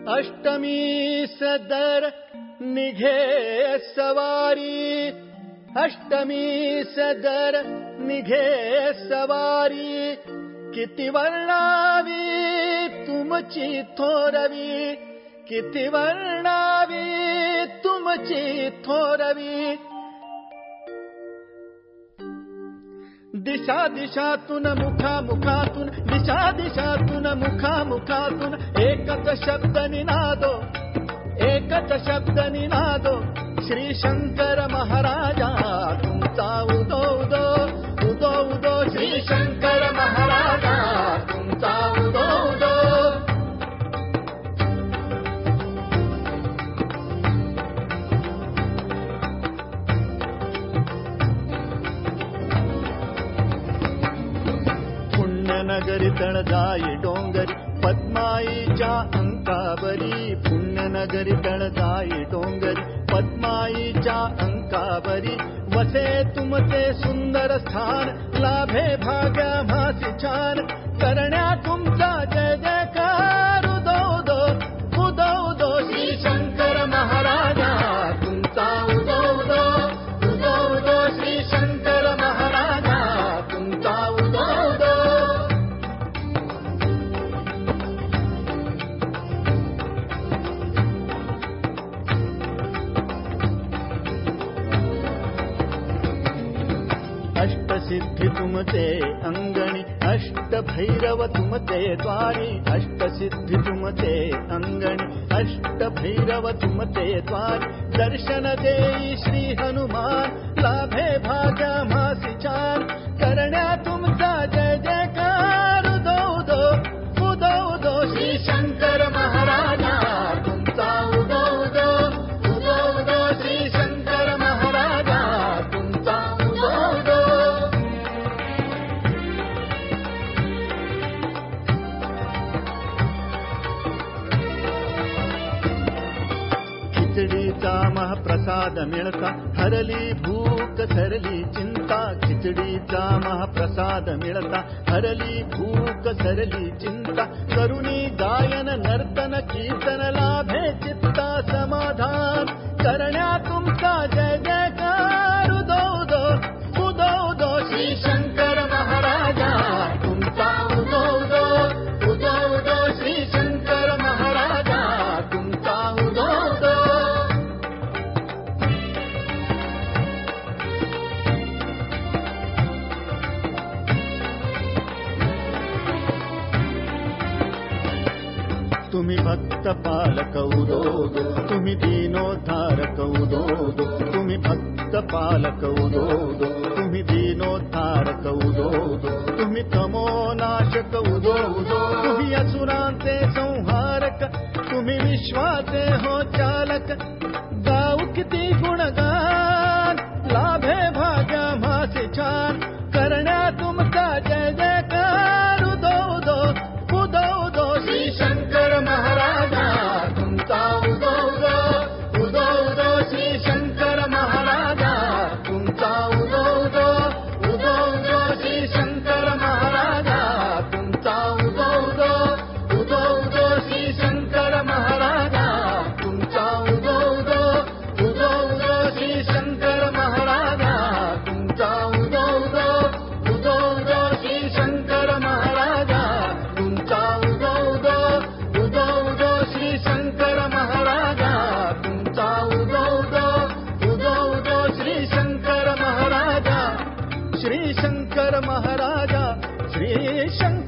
अष्टमी सदर निघे सवारी, अष्टमी सदर निघे सवारी, किती वर्णावी तुमची थोरवी, किती वर्णावी तुमची थोरवी. दिशा दिशातून मुखामुखातून, दिशा दिशातून मुखामुखातून एकच शब्द निनादो, एकच शब्द निनादो. श्री शंकर महाराजा तुमचा उदो उदो, उदो उदो. श्री शंकर महाराजा तुमचा उदो उदो. पुण्यनगरी तळजाई डोंगरी पद्माईच्या अंकावरी, पुण्यनगरी तळजाई डोंगरी पद्माईच्या अंकावरी. वसे तुमचे सुंदर स्थान, लाभे भाग्या भासी छान. करण्या तुमचा जय जयकार, उदो उदो, उदो उदो. श्री शंकर महाराजा तुमचा उदो उदो, उदो उदो. श्री शंकर महाराजा तुमचा उदो उदो. अष्टसिद्धी तुमचे अंगणी, अष्टभैरव तुमचे द्वारी, अष्टसिद्धी तुमचे अंगणी, अष्टभैरव तुमचे द्वारी. दर्शन देई श्री हनुमान, लाभे भाग्या भासी छान. करण्या तुमचा जय जयकार, उदो उदो, उदो उदो. श्री शंकर महाराजा तुमचा उदो उदो, उदो उदो. श्री शंकर महाराजा तुमचा उदो उदो. खिचडीचा महाप्रसाद मिळता, हरली भूक सरली चिंता. खिचडीचा महाप्रसाद मिळता, हरली भूक सरली चिंता. करुणी गायन नर्तन कीर्तन, लाभे चित्ता समाधान. करण्या तुमचा जय जयकार, उदो उदो, उदो उदो. श्री शंकर महाराजा तुमचा उदो उदो, उदो उदो. श्री शंकर महाराजा तुमचा उदो उदो. तुम्ही भक्त पालक उदो उदो, तुम्ही दीनोद्धारक उदो उदो. तुम्ही भक्त पालक उदो उदो, तुम्ही दीनोद्धारक उदो उदो. तुम्ही तमोनाशक उदो उदो, तुम्ही असुरांचे संहारक. तुम्ही विश्वाचे हो चालक, गाऊ किती गुणगान. लाभे भाग्या भासी छान. करण्या तुमचा जय जयकार, उदो उदो, उदो उदो. श्री शंकर महाराजा तुमचा उदो उदो, उदो उदो. श्री शंकर महाराजा तुमचा उदो उदो, उदो उदो. श्री शंकर महाराजा तुमचा उदो उदो, उदो उदो. श्री शंकर महाराजा तुमचा उदो उदो, उदो उदो. श्री शंकर महाराजा तुमचा उदो उदो, उदो उदो. श्री शंकर महाराजा तुमचा उदो उदो, उदो उदो. श्री शंकर महाराजा तुमचा उदो उदो, उदो उदो. श्री शंकर महाराजा, श्री शंकर महाराजा, श्री शंकर